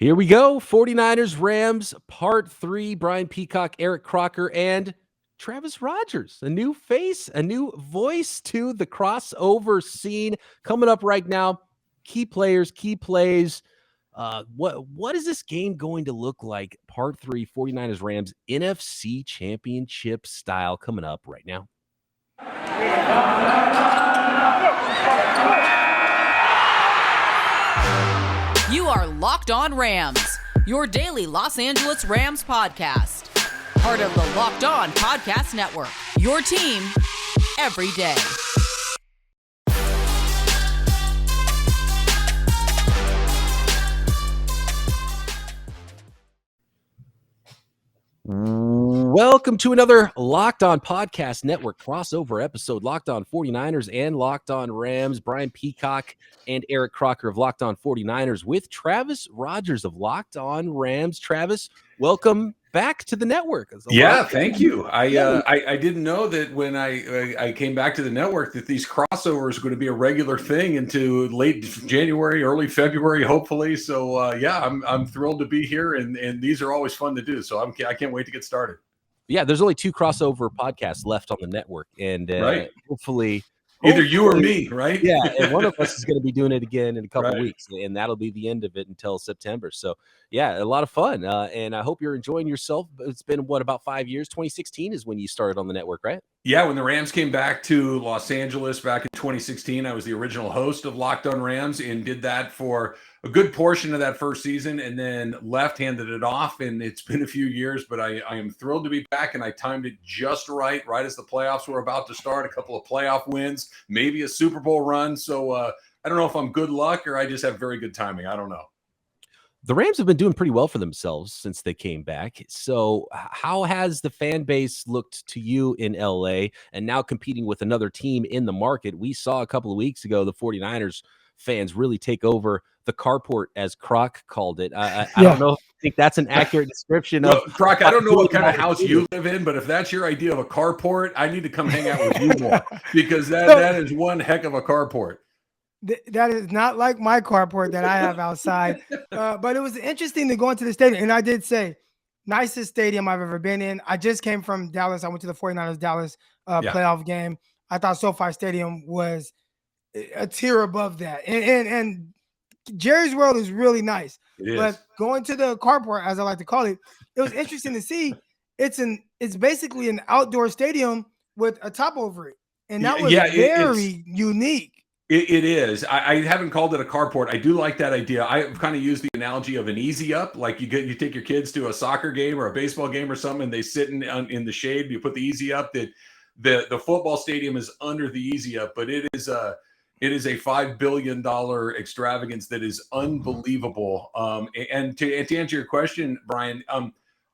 Here we go. 49ers Rams part 3. Brian Peacock, Eric Crocker, and Travis Rogers. A new face, a new voice to the crossover scene coming up right now. Key players, key plays. What is this game going to look like? Part 3, 49ers Rams NFC Championship style coming up right now. You are Locked On Rams, your daily Los Angeles Rams podcast. Part of the Locked On Podcast Network, your team every day. Welcome to another Locked On Podcast Network crossover episode. Locked On 49ers and Locked On Rams. Brian Peacock and Eric Crocker of Locked On 49ers with Travis Rogers of Locked On Rams. Travis, welcome back to the network. Yeah, thank you. I didn't know that when I came back to the network that these crossovers are going to be a regular thing into late January, early February, hopefully. So I'm thrilled to be here, and these are always fun to do. So I can't wait to get started. Yeah, there's only 2 crossover podcasts left on the network, and right. hopefully either you or me, right? Yeah, and one of us is going to be doing it again in a couple of weeks, and that'll be the end of it until September. So, yeah, a lot of fun, and I hope you're enjoying yourself. It's been, about 5 years? 2016 is when you started on the network, right? Yeah, when the Rams came back to Los Angeles back in 2016, I was the original host of Locked On Rams and did that for a good portion of that first season and then handed it off. And it's been a few years, but I am thrilled to be back, and I timed it just right as the playoffs were about to start, a couple of playoff wins, maybe a Super Bowl run. So I don't know if I'm good luck or I just have very good timing. I don't know. The Rams have been doing pretty well for themselves since they came back. So how has the fan base looked to you in LA and now competing with another team in the market? We saw a couple of weeks ago the 49ers fans really take over the carport, as Croc called it. I don't know if I think that's an accurate description of Croc. I don't know what kind of house you live in, but if that's your idea of a carport, I need to come hang out with you more because that is one heck of a carport. That is not like my carport that I have outside. But it was interesting to go into the stadium. And I did say, nicest stadium I've ever been in. I just came from Dallas. I went to the 49ers Dallas playoff game. I thought SoFi Stadium was a tier above that. And Jerry's World is really nice. But going to the carport, as I like to call it, it was interesting to see. It's basically an outdoor stadium with a top over it. And that was very unique. It is. I haven't called it a carport. I do like that idea. I've kind of used the analogy of an easy up. Like you take your kids to a soccer game or a baseball game or something, and they sit in the shade. You put the easy up. That the football stadium is under the easy up, but it is a $5 billion extravagance that is unbelievable. And to answer your question, Brian,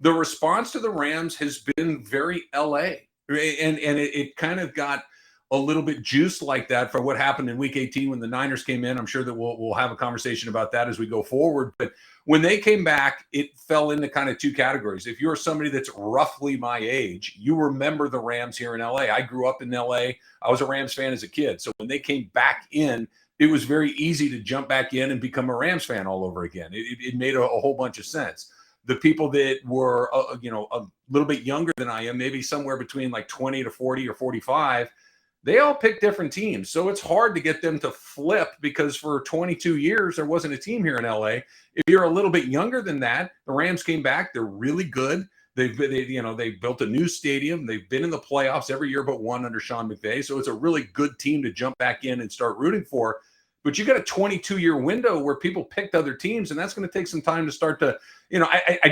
the response to the Rams has been very LA, and it kind of got a little bit juiced like that for what happened in week 18 when the Niners came in. I'm sure that we'll have a conversation about that as we go forward. But when they came back, it fell into kind of 2 categories. If you're somebody that's roughly my age, you remember the Rams here in LA. I grew up in LA. I was a Rams fan as a kid. So when they came back in, it was very easy to jump back in and become a Rams fan all over again. It made a whole bunch of sense. The people that were, a little bit younger than I am, maybe somewhere between like 20 to 40 or 45, they all pick different teams. So it's hard to get them to flip because for 22 years, there wasn't a team here in LA. If you're a little bit younger than that, the Rams came back. They're really good. They built a new stadium. They've been in the playoffs every year but one under Sean McVay. So it's a really good team to jump back in and start rooting for. But you got a 22-year window where people picked other teams, and that's going to take some time to start to, I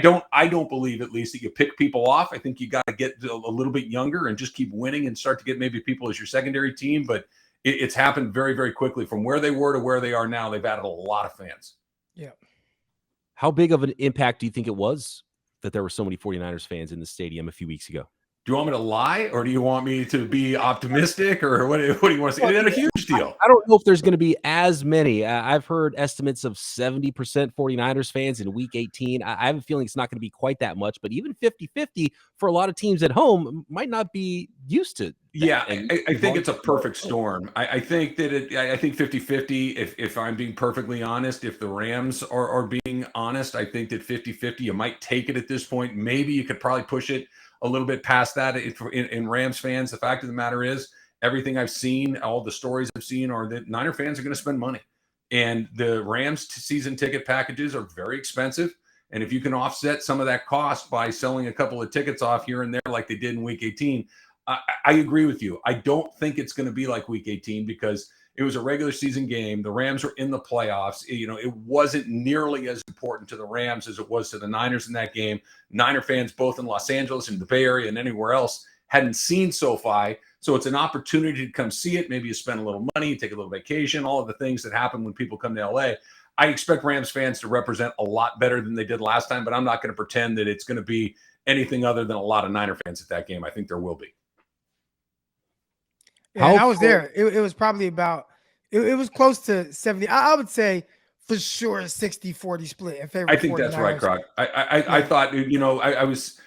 don't believe at least that you pick people off. I think you got to get a little bit younger and just keep winning and start to get maybe people as your secondary team. But it's happened very, very quickly from where they were to where they are now. They've added a lot of fans. Yeah. How big of an impact do you think it was that there were so many 49ers fans in the stadium a few weeks ago? Do you want me to lie, or do you want me to be optimistic, or what do you want to say? Is that a huge deal? I don't know if there's going to be as many. I've heard estimates of 70% 49ers fans in week 18. I have a feeling it's not going to be quite that much, but even 50-50 for a lot of teams at home might not be used to Yeah, And I you've think always it's a got more perfect to go. storm. I think that I think 50-50, if I'm being perfectly honest, if the Rams are being honest, I think that 50-50, you might take it at this point. Maybe you could probably push it a little bit past that. In Rams fans, the fact of the matter is, everything I've seen, all the stories I've seen are that Niner fans are going to spend money. And the Rams season ticket packages are very expensive. And if you can offset some of that cost by selling a couple of tickets off here and there, like they did in week 18, I agree with you. I don't think it's going to be like week 18 because it was a regular season game. The Rams were in the playoffs. It wasn't nearly as important to the Rams as it was to the Niners in that game. Niner fans, both in Los Angeles and the Bay Area and anywhere else, hadn't seen SoFi. So it's an opportunity to come see it. Maybe you spend a little money, take a little vacation, all of the things that happen when people come to LA. I expect Rams fans to represent a lot better than they did last time, but I'm not going to pretend that it's going to be anything other than a lot of Niner fans at that game. I think there will be. Yeah, and I was there. It was probably about, it was close to 70. I would say for sure a 60-40 split in favor I of think that's right, 49ers. Croc. I thought, I was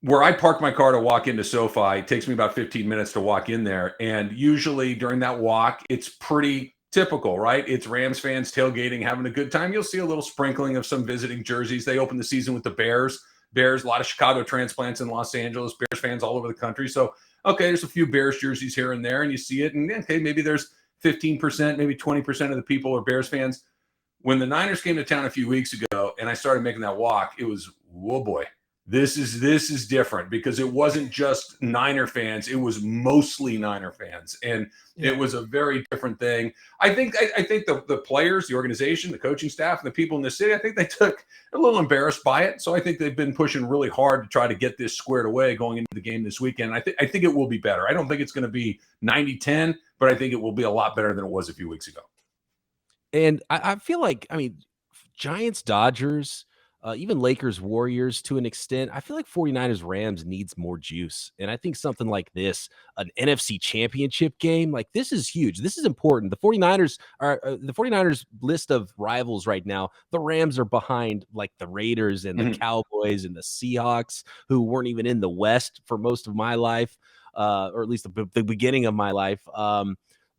where I park my car to walk into SoFi. It takes me about 15 minutes to walk in there. And usually during that walk, it's pretty typical, right? It's Rams fans tailgating, having a good time. You'll see a little sprinkling of some visiting jerseys. They open the season with the Bears, a lot of Chicago transplants in Los Angeles, Bears fans all over the country. So, okay, there's a few Bears jerseys here and there, and you see it. And okay, maybe there's 15%, maybe 20% of the people are Bears fans. When the Niners came to town a few weeks ago and I started making that walk, it was, whoa, boy, this is different because it wasn't just Niner fans. It was mostly Niner fans. And it was a very different thing. I think the players, the organization, the coaching staff, and the people in the city, I think they took a little embarrassed by it. So I think they've been pushing really hard to try to get this squared away going into the game this weekend. I think it will be better. I don't think it's going to be 90-10, but I think it will be a lot better than it was a few weeks ago. And I feel like, Giants, Dodgers, even Lakers, Warriors to an extent, I feel like 49ers, Rams needs more juice. And I think something like this, an NFC championship game, like this is huge. This is important. The 49ers are the 49ers list of rivals right now. The Rams are behind like the Raiders and the Cowboys and the Seahawks, who weren't even in the West for most of my life, or at least the beginning of my life.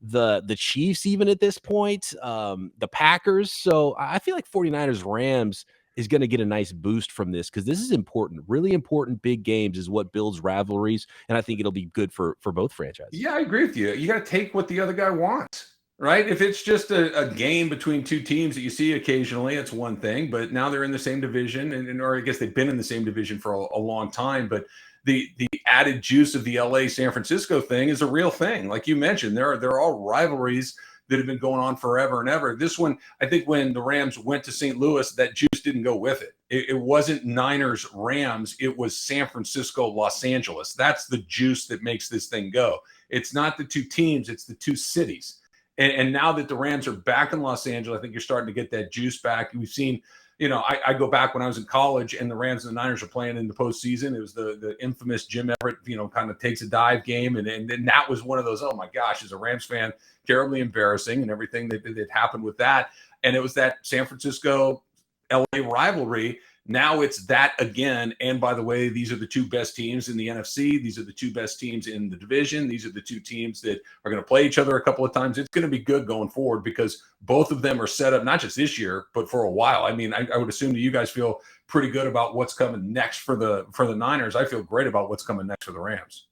The Chiefs even at this point, the Packers. So I feel like 49ers Rams is going to get a nice boost from this because this is important. Really important big games is what builds rivalries, and I think it'll be good for both franchises. Yeah, I agree with you. You got to take what the other guy wants, right? If it's just a game between two teams that you see occasionally, it's one thing, but now they're in the same division, or I guess they've been in the same division for a long time, but the added juice of the LA San Francisco thing is a real thing. Like you mentioned, there are all rivalries that have been going on forever and ever. This one, I think when the Rams went to St. Louis, that juice didn't go with it. It wasn't Niners Rams. It was San Francisco, Los Angeles. That's the juice that makes this thing go. It's not the two teams, it's the two cities. And now that the Rams are back in Los Angeles, I think you're starting to get that juice back. We've seen, I go back when I was in college and the Rams and the Niners are playing in the postseason. It was the infamous Jim Everett, kind of takes a dive game. And that was one of those, oh my gosh, as a Rams fan, terribly embarrassing and everything that happened with that. And it was that San Francisco LA rivalry. Now it's that again. And by the way, these are the two best teams in the NFC. These are the two best teams in the division. These are the two teams that are going to play each other a couple of times. It's going to be good going forward because both of them are set up, not just this year, but for a while. I mean, I would assume that you guys feel pretty good about what's coming next for the Niners. I feel great about what's coming next for the Rams.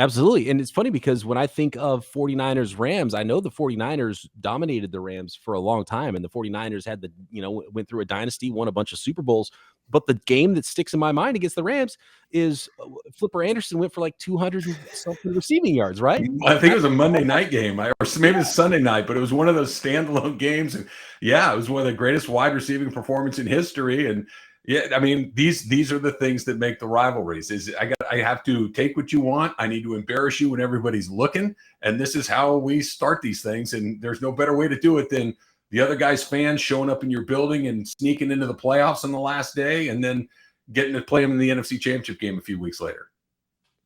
Absolutely. And it's funny because when I think of 49ers Rams, I know the 49ers dominated the Rams for a long time. And the 49ers had went through a dynasty, won a bunch of Super Bowls. But the game that sticks in my mind against the Rams is Flipper Anderson went for like 200 and something receiving yards, right? I think it was a Monday night game, or maybe it was Sunday night, but it was one of those standalone games. And yeah, it was one of the greatest wide receiving performance in history. And yeah, I mean, these are the things that make the rivalries. I have to take what you want. I need to embarrass you when everybody's looking. And this is how we start these things. And there's no better way to do it than the other guy's fans showing up in your building and sneaking into the playoffs on the last day and then getting to play them in the NFC Championship game a few weeks later.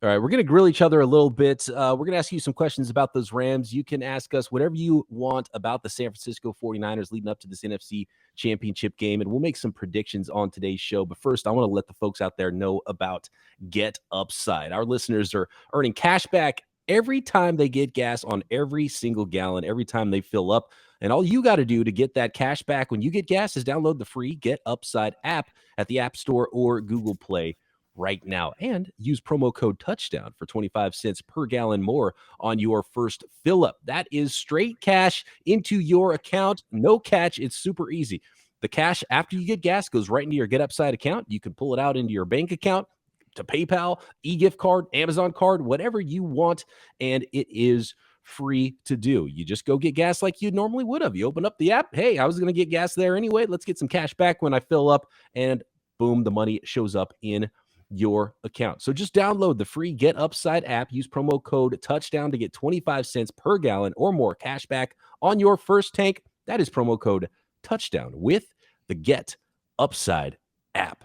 All right, we're going to grill each other a little bit. We're going to ask you some questions about those Rams. You can ask us whatever you want about the San Francisco 49ers leading up to this NFC Championship game, and we'll make some predictions on today's show. But first, I want to let the folks out there know about GetUpside. Our listeners are earning cash back every time they get gas on every single gallon, every time they fill up. And all you got to do to get that cash back when you get gas is download the free GetUpside app at the App Store or Google Play right now, and use promo code touchdown for 25 cents per gallon more on your first fill up. That is straight cash into your account. No catch. It's super easy. The cash after you get gas goes right into your GetUpside account. You can pull it out into your bank account, to PayPal, e-gift card, Amazon card, whatever you want, and it is free to do. You just go get gas like you normally would have. You open up the app. Hey, I was going to get gas there anyway. Let's get some cash back when I fill up, and boom, the money shows up in your account. So just download the free GetUpside app, use promo code touchdown to get 25 cents per gallon or more cash back on your first tank. That is promo code touchdown with the GetUpside app.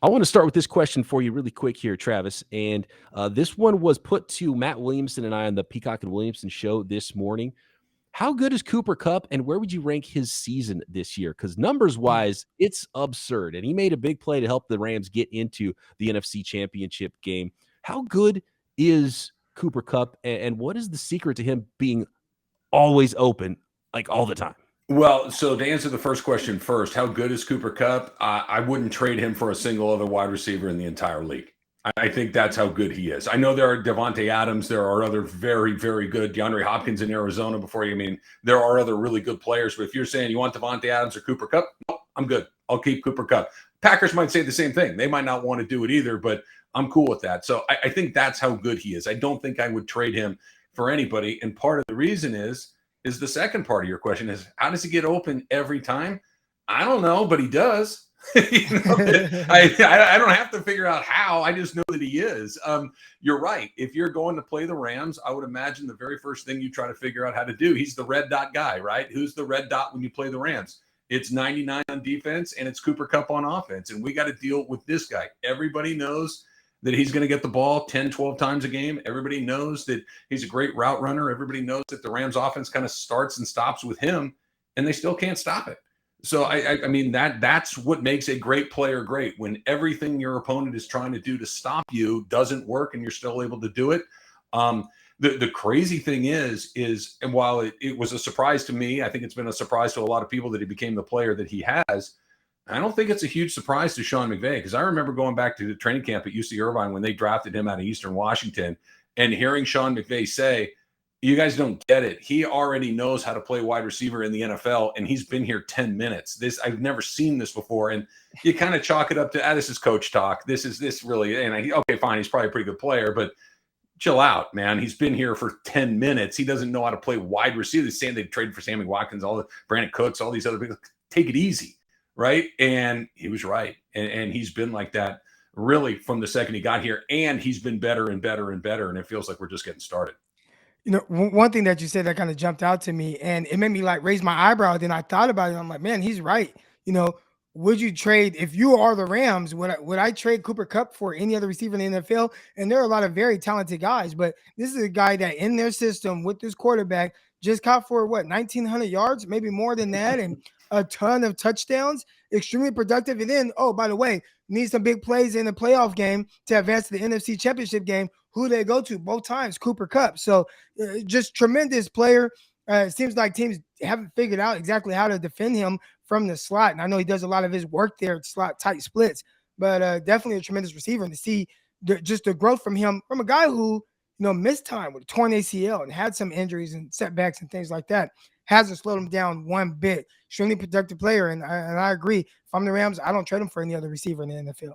I want to start with this question for you really quick here, Travis. And this one was put to Matt Williamson and I on the Peacock and Williamson show this morning. How good is Cooper Kupp, and where would you rank his season this year? Because numbers-wise, it's absurd. And he made a big play to help the Rams get into the NFC Championship game. How good is Cooper Kupp, and what is the secret to him being always open, like all the time? Well, so to answer the first question first, how good is Cooper Kupp? I wouldn't trade him for a single other wide receiver in the entire league. I think that's how good he is. I know there are Devontae Adams. There are other very, very good DeAndre Hopkins in Arizona before you. I mean, there are other really good players. But if you're saying you want Devontae Adams or Cooper Kupp, no, I'm good. I'll keep Cooper Kupp. Packers might say the same thing. They might not want to do it either, but I'm cool with that. So I think that's how good he is. I don't think I would trade him for anybody. And part of the reason is the second part of your question is, how does he get open every time? I don't know, but he does. I don't have to figure out how. I just know that he is. You're right. If you're going to play the Rams, I would imagine the very first thing you try to figure out how to do. He's the red dot guy, right? Who's the red dot when you play the Rams? It's 99 on defense, and it's Cooper Kupp on offense. And we got to deal with this guy. Everybody knows that he's going to get the ball 10, 12 times a game. Everybody knows that he's a great route runner. Everybody knows that the Rams offense kind of starts and stops with him, and they still can't stop it. So, I mean, that's what makes a great player great, when everything your opponent is trying to do to stop you doesn't work and you're still able to do it. The crazy thing is, and while it was a surprise to me, I think it's been a surprise to a lot of people that he became the player that he has. I don't think it's a huge surprise to Sean McVay, because I remember going back to the training camp at UC Irvine when they drafted him out of Eastern Washington and hearing Sean McVay say, you guys don't get it. He already knows how to play wide receiver in the NFL, and he's been here 10 minutes. I've never seen this before. And you kind of chalk it up to, this is coach talk. This really, and okay, fine. He's probably a pretty good player, but chill out, man. He's been here for 10 minutes. He doesn't know how to play wide receiver. They're saying they traded for Sammy Watkins, all the Brandon Cooks, all these other people. Take it easy, right? And he was right. And he's been like that really from the second he got here. And he's been better and better and better. And it feels like we're just getting started. You know, one thing that you said that kind of jumped out to me, and it made me like raise my eyebrow. Then I thought about it. And I'm like, man, he's right. You know, would you trade, if you are the Rams, would I trade Cooper Kupp for any other receiver in the NFL? And there are a lot of very talented guys, but this is a guy that in their system with this quarterback just caught for 1,900 yards, maybe more than that, and a ton of touchdowns, extremely productive. And then, oh, by the way, needs some big plays in the playoff game to advance to the NFC Championship game. Who they go to both times? Cooper Kupp. So just tremendous player. It seems like teams haven't figured out exactly how to defend him from the slot. And I know he does a lot of his work there at slot tight splits, but definitely a tremendous receiver. And to see just the growth from him, from a guy who, missed time with a torn ACL and had some injuries and setbacks and things like that, hasn't slowed him down one bit. Extremely productive player. And I agree. If I'm the Rams, I don't trade him for any other receiver in the NFL.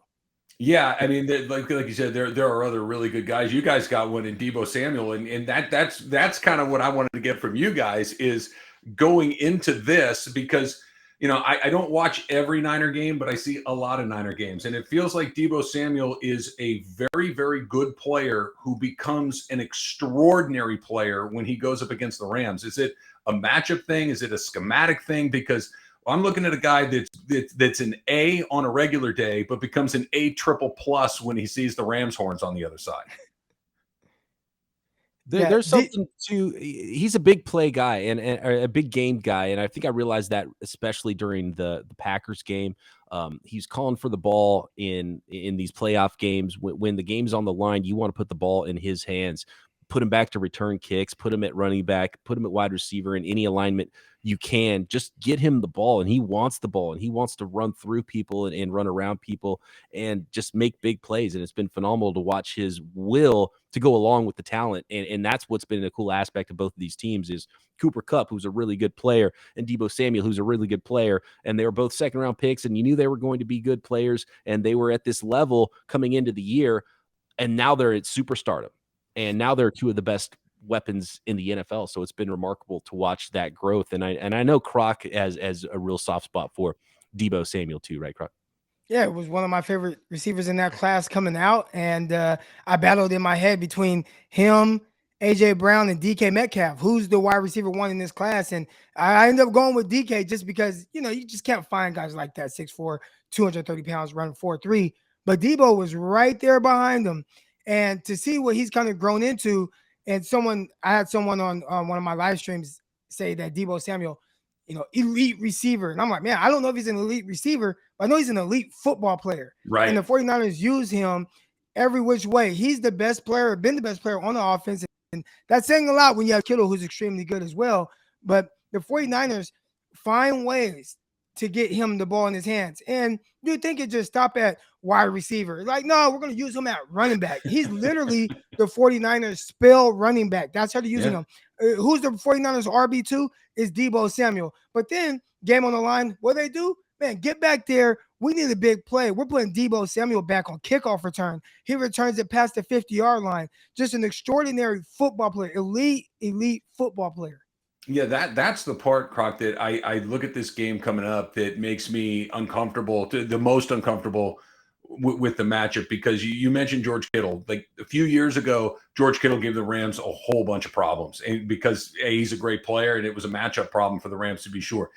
Yeah, I mean, like you said, there are other really good guys. You guys got one in Deebo Samuel, and that's kind of what I wanted to get from you guys is going into this, because I don't watch every Niner game, but I see a lot of Niner games, and it feels like Deebo Samuel is a very, very good player who becomes an extraordinary player when he goes up against the Rams. Is it a matchup thing? Is it a schematic thing? Because I'm looking at a guy that's an A on a regular day, but becomes an A triple plus when he sees the Rams horns on the other side. Yeah, There's something to he's a big play guy and a big game guy, and I think I realized that especially during the Packers game. He's calling for the ball in these playoff games. When the game's on the line, you want to put the ball in his hands, put him back to return kicks, put him at running back, put him at wide receiver in any alignment you can. Just get him the ball, and he wants the ball, and he wants to run through people and run around people and just make big plays. And it's been phenomenal to watch his will to go along with the talent. And that's what's been a cool aspect of both of these teams is Cooper Kupp, who's a really good player, and Deebo Samuel, who's a really good player. And they were both second round picks, and you knew they were going to be good players. And they were at this level coming into the year. And now they're at superstardom. And now they're two of the best weapons in the NFL. So it's been remarkable to watch that growth. And I know Croc as a real soft spot for Deebo Samuel too, right, Croc? Yeah, it was one of my favorite receivers in that class coming out. And I battled in my head between him, AJ Brown, and DK Metcalf. Who's the wide receiver one in this class? And I ended up going with DK just because, you just can't find guys like that, 6'4", 230 pounds, running 4.3. But Debo was right there behind him. And to see what he's kind of grown into, and I had someone on one of my live streams say that Deebo Samuel, elite receiver. And I'm like, man, I don't know if he's an elite receiver, but I know he's an elite football player. Right. And the 49ers use him every which way. He's the best player, been the best player on the offense. And that's saying a lot when you have Kittle, who's extremely good as well. But the 49ers find ways to get him the ball in his hands. And you think it just stop at wide receiver. Like, no, we're going to use him at running back. He's literally the 49ers spell running back. That's how they're using him. Who's the 49ers RB2 is Deebo Samuel. But then game on the line, what they do? Man, get back there. We need a big play. We're putting Deebo Samuel back on kickoff return. He returns it past the 50-yard line. Just an extraordinary football player, elite football player. Yeah, that's the part, Croc, that I look at this game coming up that makes me uncomfortable, the most uncomfortable with the matchup, because you mentioned George Kittle. Like a few years ago, George Kittle gave the Rams a whole bunch of problems, and because he's a great player, and it was a matchup problem for the Rams to be sure.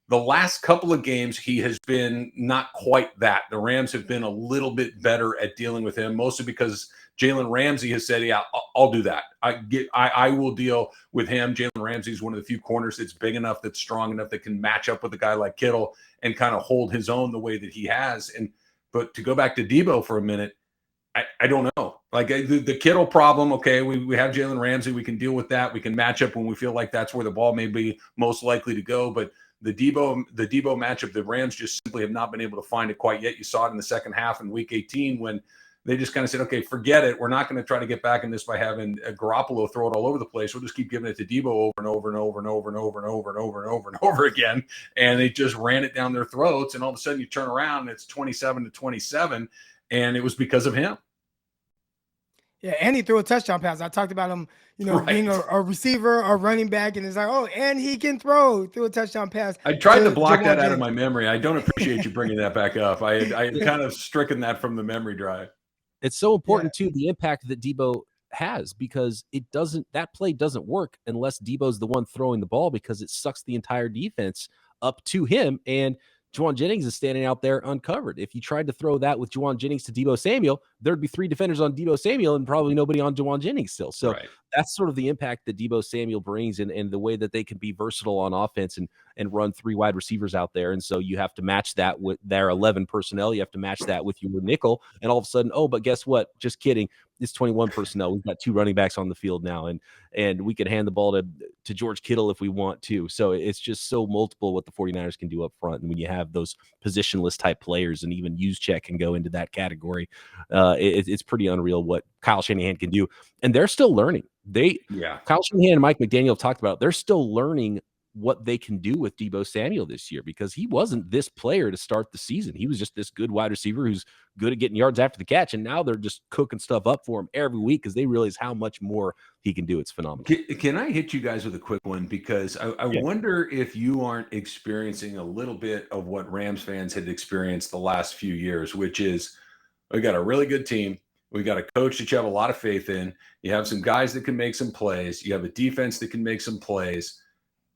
The last couple of games, he has been not quite that. The Rams have been a little bit better at dealing with him, mostly because Jalen Ramsey has said, yeah, I'll do that. I will deal with him. Jalen Ramsey is one of the few corners that's big enough, that's strong enough, that can match up with a guy like Kittle and kind of hold his own the way that he has. But to go back to Debo for a minute, I don't know. Like the Kittle problem, okay, we have Jalen Ramsey. We can deal with that. We can match up when we feel like that's where the ball may be most likely to go. But the Debo matchup, the Rams just simply have not been able to find it quite yet. You saw it in the second half in Week 18 when they just kind of said, okay, forget it. We're not going to try to get back in this by having Garoppolo throw it all over the place. We'll just keep giving it to Debo over and over and over and over and over and over and over and over and over again. And they just ran it down their throats. And all of a sudden you turn around and it's 27-27. And it was because of him. Yeah, and he threw a touchdown pass. I talked about him, Right. being a receiver, a running back, and it's like, oh, and he can throw. Threw a touchdown pass. I tried to block Jamal that out of James. my memory. I don't appreciate you bringing that back up. I had kind of stricken that from the memory drive. It's so important too, the impact that Debo has, because that play doesn't work unless Debo's the one throwing the ball, because it sucks the entire defense up to him. And Juwan Jennings is standing out there uncovered. If you tried to throw that with Juwan Jennings to Debo Samuel, there'd be 3 defenders on Debo Samuel and probably nobody on Juwan Jennings still. So Right. That's sort of the impact that Debo Samuel brings, and the way that they can be versatile on offense and run 3 wide receivers out there. And so you have to match that with their 11 personnel. You have to match that with your nickel. And all of a sudden, oh, but guess what? Just kidding. It's 21 personnel. We've got 2 running backs on the field now, and we can hand the ball to George Kittle if we want to. So it's just so multiple what the 49ers can do up front. And when you have those positionless type players, and even Juszczyk can go into that category, it's pretty unreal what Kyle Shanahan can do. And they're still learning. Kyle Shanahan and Mike McDaniel have talked about, they're still learning what they can do with Deebo Samuel this year, because he wasn't this player to start the season. He was just this good wide receiver who's good at getting yards after the catch. And now they're just cooking stuff up for him every week because they realize how much more he can do. It's phenomenal. Can I hit you guys with a quick one? Because I wonder if you aren't experiencing a little bit of what Rams fans had experienced the last few years, which is we got a really good team. We got a coach that you have a lot of faith in. You have some guys that can make some plays. You have a defense that can make some plays.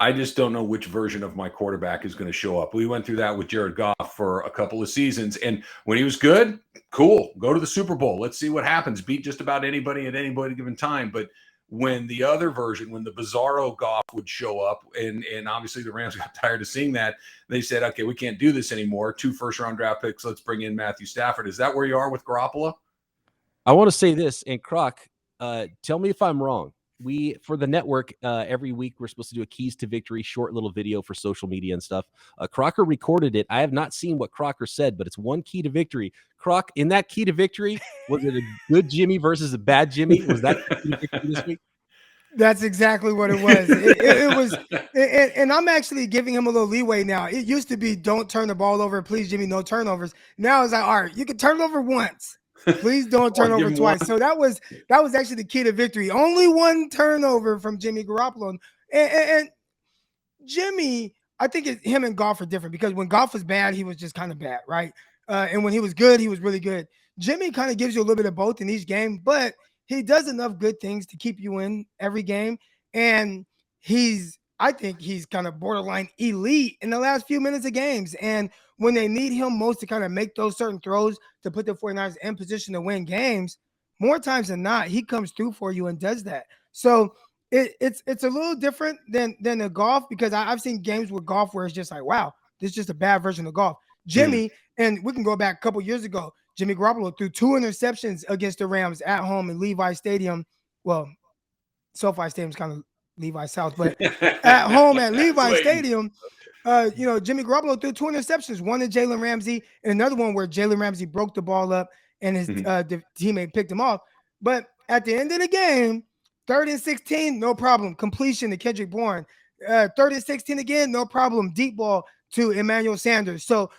I just don't know which version of my quarterback is going to show up. We went through that with Jared Goff for a couple of seasons. And when he was good, cool, go to the Super Bowl. Let's see what happens. Beat just about anybody at anybody given time. But when the other version, when the bizarro Goff would show up, and obviously the Rams got tired of seeing that, they said, okay, we can't do this anymore. 2 first-round draft picks. Let's bring in Matthew Stafford. Is that where you are with Garoppolo? I want to say this, and Croc, tell me if I'm wrong. For the network, every week we're supposed to do a Keys to Victory short little video for social media and stuff. Crocker recorded it. I have not seen what Crocker said, but it's one key to victory. Croc, in that key to victory, was it a good Jimmy versus a bad Jimmy? Was that key to victory this week? That's exactly what it was. It was, and I'm actually giving him a little leeway now. It used to be, don't turn the ball over, please, Jimmy, no turnovers. Now it's like, all right, you can turn it over once. Please don't turn over twice. So that was actually the key to victory. Only one turnover from Jimmy Garoppolo. And Jimmy, I think him and Goff are different, because when Goff was bad, he was just kind of bad, right? And when he was good, he was really good. Jimmy kind of gives you a little bit of both in each game, but he does enough good things to keep you in every game. And I think he's kind of borderline elite in the last few minutes of games. And when they need him most to kind of make those certain throws to put the 49ers in position to win games, more times than not, he comes through for you and does that. So it's a little different than the Goff, because I've seen games with Goff where it's just like, wow, this is just a bad version of Goff. Jimmy, and we can go back a couple years ago, Jimmy Garoppolo threw 2 interceptions against the Rams at home in Levi Stadium. Well, SoFi Stadium's kind of Levi's house, but at home at Levi Stadium, Jimmy Garoppolo threw 2 interceptions, one to Jalen Ramsey and another one where Jalen Ramsey broke the ball up and his teammate picked him off. But at the end of the game, 3rd and 16, no problem. Completion to Kendrick Bourne. 3rd and 16 again, no problem. Deep ball to Emmanuel Sanders. So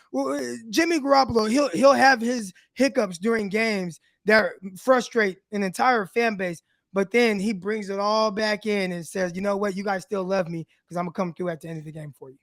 Jimmy Garoppolo, he'll have his hiccups during games that frustrate an entire fan base, but then he brings it all back in and says, you know what, you guys still love me because I'm going to come through at the end of the game for you.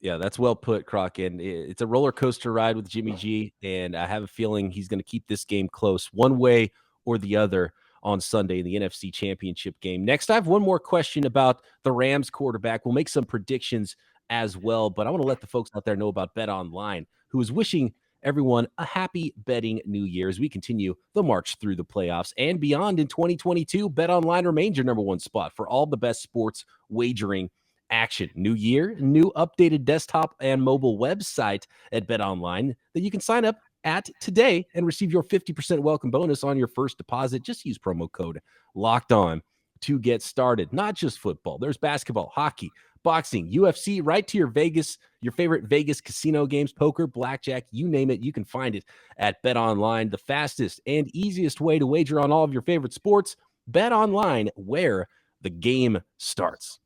Yeah, that's well put, Croc. And it's a roller coaster ride with Jimmy G, and I have a feeling he's going to keep this game close one way or the other on Sunday in the NFC Championship game. Next, I have one more question about the Rams quarterback. We'll make some predictions as well, but I want to let the folks out there know about BetOnline, who is wishing everyone a happy betting new year as we continue the march through the playoffs and beyond in 2022. BetOnline remains your number one spot for all the best sports wagering action. New year, new updated desktop and mobile website at BetOnline that you can sign up at today and receive your 50% welcome bonus on your first deposit. Just use promo code LOCKEDON to get started. Not just football. There's basketball, hockey, boxing, UFC, right to your favorite Vegas casino games, poker, blackjack, you name it, you can find it at BetOnline, the fastest and easiest way to wager on all of your favorite sports. BetOnline, where the game starts.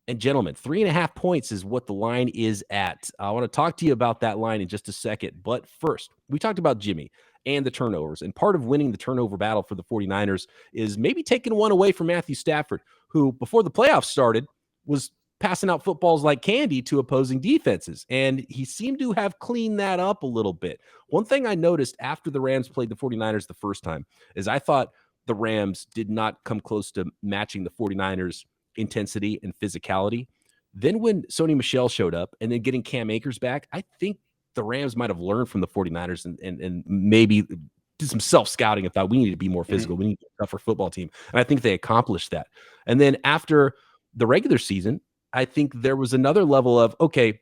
And gentlemen, 3.5 points is what the line is at. I want to talk to you about that line in just a second. But first, we talked about Jimmy and the turnovers. And part of winning the turnover battle for the 49ers is maybe taking one away from Matthew Stafford, who before the playoffs started was passing out footballs like candy to opposing defenses. And he seemed to have cleaned that up a little bit. One thing I noticed after the Rams played the 49ers the first time is I thought the Rams did not come close to matching the 49ers intensity and physicality. Then when Sony Michel showed up and then getting Cam Akers back, I think the Rams might have learned from the 49ers and maybe did some self-scouting and thought we need to be more physical. We need a tougher football team. And I think they accomplished that. And then after the regular season, I think there was another level of, okay,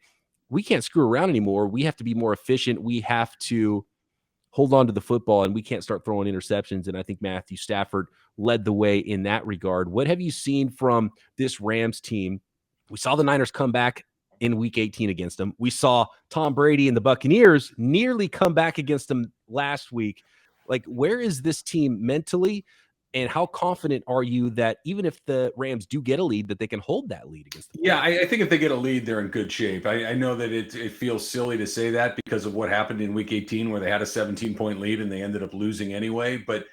we can't screw around anymore. We have to be more efficient. We have to hold on to the football, and we can't start throwing interceptions. And I think Matthew Stafford led the way in that regard. What have you seen from this Rams team? We saw the Niners come back in week 18 against them. We saw Tom Brady and the Buccaneers nearly come back against them last week. Like, where is this team mentally? And how confident are you that even if the Rams do get a lead, that they can hold that lead against them? Yeah, I think if they get a lead, they're in good shape. I know that it feels silly to say that because of what happened in week 18 where they had a 17-point lead and they ended up losing anyway. But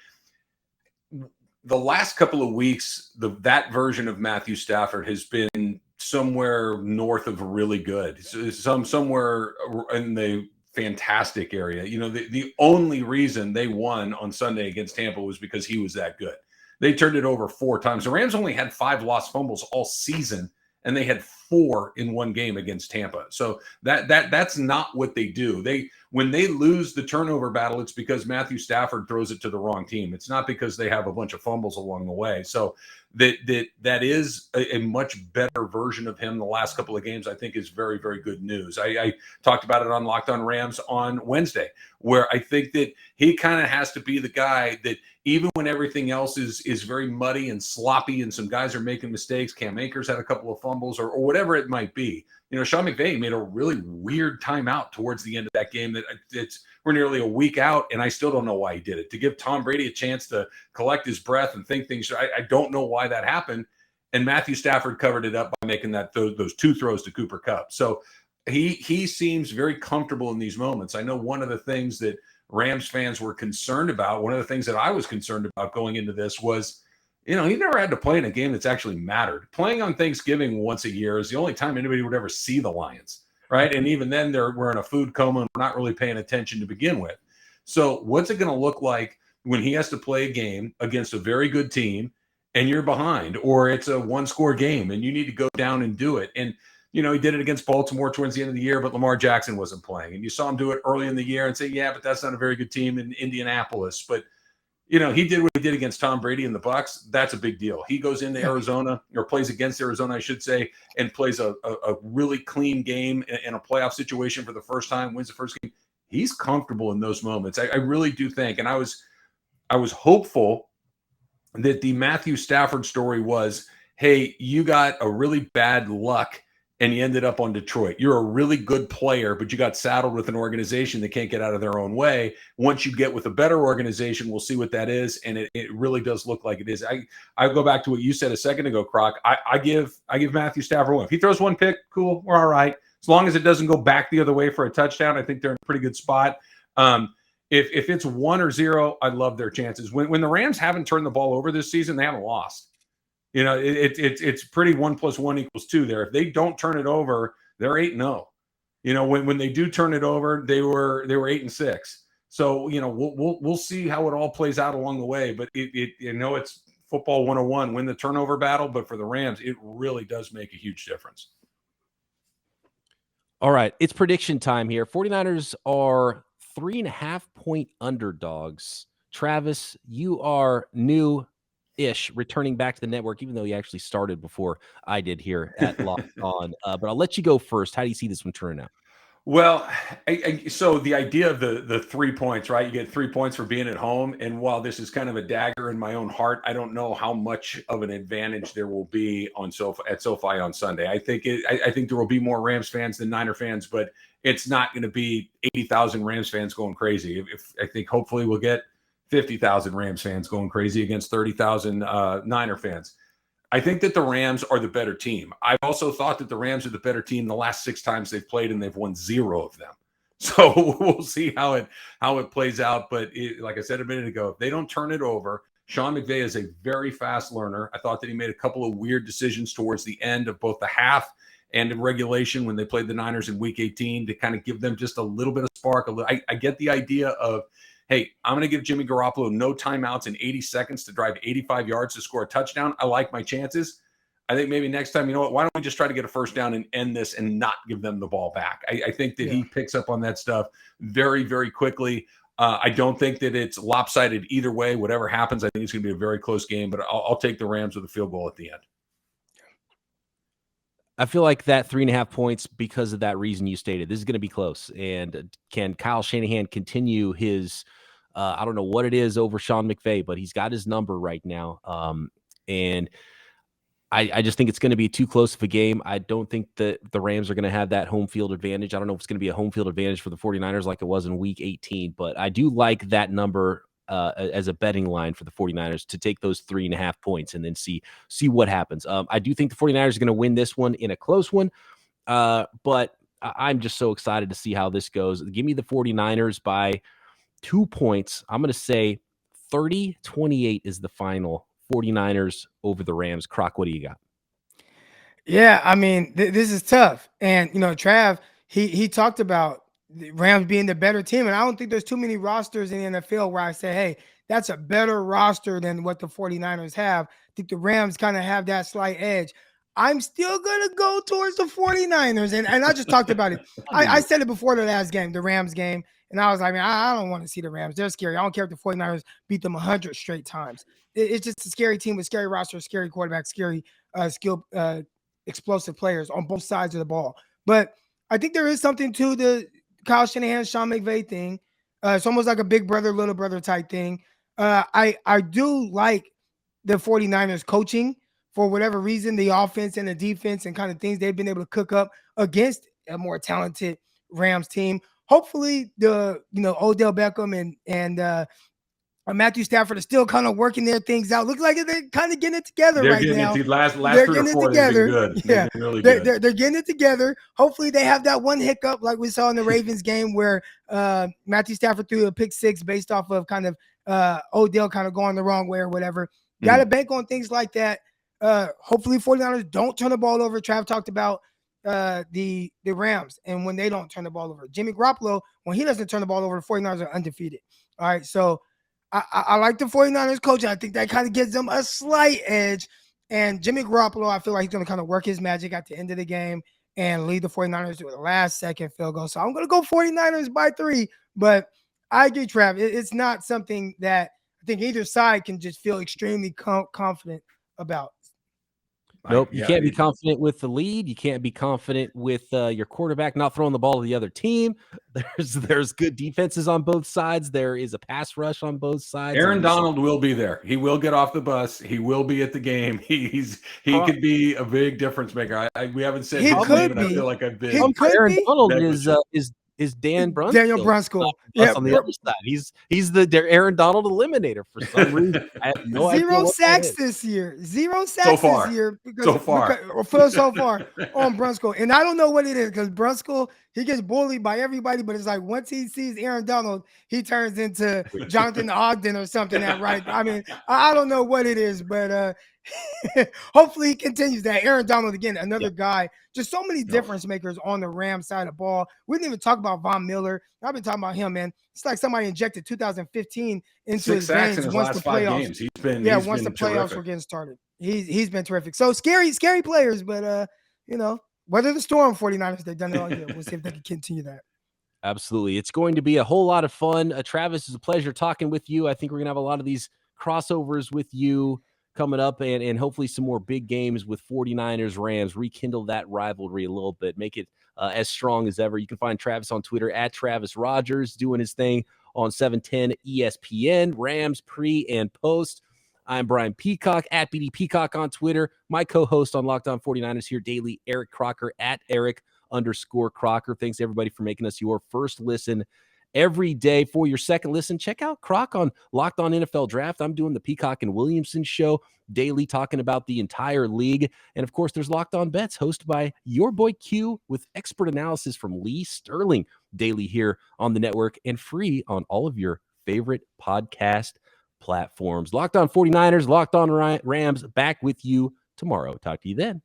the last couple of weeks, that version of Matthew Stafford has been somewhere north of really good. Somewhere in the fantastic area. You know, the only reason they won on Sunday against Tampa was because he was that good. They turned it over 4 times. The Rams only had 5 lost fumbles all season, and they had 4 in one game against Tampa. So that's not what they do. When they lose the turnover battle, it's because Matthew Stafford throws it to the wrong team. It's not because they have a bunch of fumbles along the way. So that is a much better version of him the last couple of games, I think is very, very good news. I talked about it on Locked On Rams on Wednesday, where I think that he kind of has to be the guy that even when everything else is very muddy and sloppy and some guys are making mistakes, Cam Akers had a couple of fumbles or whatever it might be. Sean McVay made a really weird timeout towards the end of that game that we're nearly a week out, and I still don't know why he did it. To give Tom Brady a chance to collect his breath and think things, I don't know why that happened. And Matthew Stafford covered it up by making those 2 throws to Cooper Kupp. So he seems very comfortable in these moments. I know one of the things that Rams fans were concerned about, one of the things that I was concerned about going into this was, he never had to play in a game that's actually mattered. Playing on Thanksgiving once a year is the only time anybody would ever see the Lions, right? And even then, we're in a food coma and we're not really paying attention to begin with. So what's it going to look like when he has to play a game against a very good team and you're behind, or it's a 1-score game and you need to go down and do it? And, he did it against Baltimore towards the end of the year, but Lamar Jackson wasn't playing. And you saw him do it early in the year and say, yeah, but that's not a very good team in Indianapolis. But he did what he did against Tom Brady and the Bucs. That's a big deal. He goes into Arizona, or plays against Arizona, I should say, and plays a really clean game in a playoff situation for the first time, wins the first game. He's comfortable in those moments. I really do think. And I was hopeful that the Matthew Stafford story was, hey, you got a really bad luck and you ended up on Detroit. You're a really good player, but you got saddled with an organization that can't get out of their own way. Once you get with a better organization, we'll see what that is. And it really does look like it is. I go back to what you said a second ago, Croc. I give Matthew Stafford 1. If he throws 1 pick, cool, we're all right. As long as it doesn't go back the other way for a touchdown, I think they're in a pretty good spot. If it's 1 or 0, I love their chances. When the Rams haven't turned the ball over this season, they haven't lost. It's pretty 1 + 1 = 2 there. If they don't turn it over, they're 8-0. When they do turn it over, they were 8-6. So we'll see how it all plays out along the way. But it's football 101, win the turnover battle. But for the Rams, it really does make a huge difference. All right, it's prediction time here. 49ers are 3.5-point underdogs. Travis, you are new-ish, returning back to the network, even though you actually started before I did here at Locked On. But I'll let you go first. How do you see this one turning out? Well, so the idea of the 3 points, right? You get 3 points for being at home. And while this is kind of a dagger in my own heart, I don't know how much of an advantage there will be at SoFi on Sunday. I think there will be more Rams fans than Niner fans, but it's not going to be 80,000 Rams fans going crazy. I think hopefully we'll get 50,000 Rams fans going crazy against 30,000 Niner fans. I think that the Rams are the better team. I've also thought that the Rams are the better team the last 6 times they've played, and they've won 0 of them. So we'll see how it plays out. But like I said a minute ago, if they don't turn it over, Sean McVay is a very fast learner. I thought that he made a couple of weird decisions towards the end of both the half and in regulation when they played the Niners in Week 18 to kind of give them just a little bit of spark. I get the idea of, hey, I'm going to give Jimmy Garoppolo no timeouts in 80 seconds to drive 85 yards to score a touchdown. I like my chances. I think maybe next time, why don't we just try to get a first down and end this and not give them the ball back? I think that he picks up on that stuff very, very quickly. I don't think that it's lopsided either way. Whatever happens, I think it's going to be a very close game, but I'll take the Rams with a field goal at the end. I feel like that 3.5 points, because of that reason you stated, this is going to be close. And can Kyle Shanahan continue his, I don't know what it is over Sean McVay, but he's got his number right now. And I just think it's going to be too close of a game. I don't think that the Rams are going to have that home field advantage. I don't know if it's going to be a home field advantage for the 49ers like it was in Week 18, but I do like that number as a betting line for the 49ers to take those 3.5 points and then see what happens. I do think the 49ers are going to win this one in a close one, but I'm just so excited to see how this goes. Give me the 49ers by 2 points. I'm going to say 30-28 is the final. 49ers over the Rams. Croc, what do you got? Yeah, I mean, this is tough. And, Trav, he talked about the Rams being the better team. And I don't think there's too many rosters in the NFL where I say, hey, that's a better roster than what the 49ers have. I think the Rams kind of have that slight edge. I'm still going to go towards the 49ers. And I just talked about it. I said it before the last game, the Rams game. And I was like, man, I don't want to see the Rams. They're scary. I don't care if the 49ers beat them 100 straight times. It's just a scary team with scary roster, scary quarterback, scary skilled, explosive players on both sides of the ball. But I think there is something to the Kyle Shanahan, Sean McVay thing. It's almost like a big brother, little brother type thing. I do like the 49ers coaching for whatever reason, the offense and the defense and kind of things they've been able to cook up against a more talented Rams team. Hopefully Odell Beckham and Matthew Stafford are still kind of working their things out. Looks like they're kind of getting it together they're right getting now. Last they're 3 or 4 together. They've been good. Yeah, they've been really good. They're getting it together. Hopefully they have that one hiccup like we saw in the Ravens game where Matthew Stafford threw a pick 6 based off of kind of Odell kind of going the wrong way or whatever. Got to bank on things like that. Hopefully 49ers don't turn the ball over. Trav talked about the Rams and when they don't turn the ball over. Jimmy Garoppolo, when he doesn't turn the ball over, the 49ers are undefeated. All right, so I like the 49ers coach. I think that kind of gives them a slight edge. And Jimmy Garoppolo, I feel like he's going to kind of work his magic at the end of the game and lead the 49ers to a last-second field goal. So I'm going to go 49ers by 3. But I agree, Trav. It's not something that I think either side can just feel extremely confident about. Nope. You can't be confident with the lead. You can't be confident with your quarterback not throwing the ball to the other team. There's good defenses on both sides. There is a pass rush on both sides. Aaron Donald will be there. He will get off the bus. He will be at the game. He could be a big difference maker. We haven't said his name, and I feel like I've been. Aaron Donald is Dan Brunskill. Daniel Brunskill. On the other side. He's the Aaron Donald eliminator for some reason. I have no idea. 0 sacks this year. 0 sacks this year. So far on Brunskill. And I don't know what it is because Brunskill, he gets bullied by everybody, but it's like once he sees Aaron Donald, he turns into Jonathan Ogden or something. I mean, I don't know what it is, but hopefully he continues that. Aaron Donald, again, another guy. Just so many difference makers on the Rams side of the ball. We didn't even talk about Von Miller. I've been talking about him, man. It's like somebody injected 2015 into his veins once the playoffs. Games. Once the playoffs were getting started. He's been terrific. So scary players, but weather the storm, 49ers, they've done it all year. We'll see if they can continue that. Absolutely. It's going to be a whole lot of fun. Travis, it's a pleasure talking with you. I think we're going to have a lot of these crossovers with you coming up and hopefully some more big games with 49ers, Rams, rekindle that rivalry a little bit, make it as strong as ever. You can find Travis on Twitter at Travis Rogers doing his thing on 710 ESPN, Rams pre and post. I'm Brian Peacock at BD Peacock on Twitter. My co-host on Locked On 49ers here daily, Eric Crocker at Eric_Crocker. Thanks everybody for making us your first listen every day. For your second listen, check out Croc on Locked On NFL Draft. I'm doing the Peacock and Williamson show daily, talking about the entire league. And of course, there's Locked On Bets, hosted by your boy Q, with expert analysis from Lee Sterling, daily here on the network and free on all of your favorite podcast platforms. Locked On 49ers, Locked On Rams, back with you tomorrow. Talk to you then.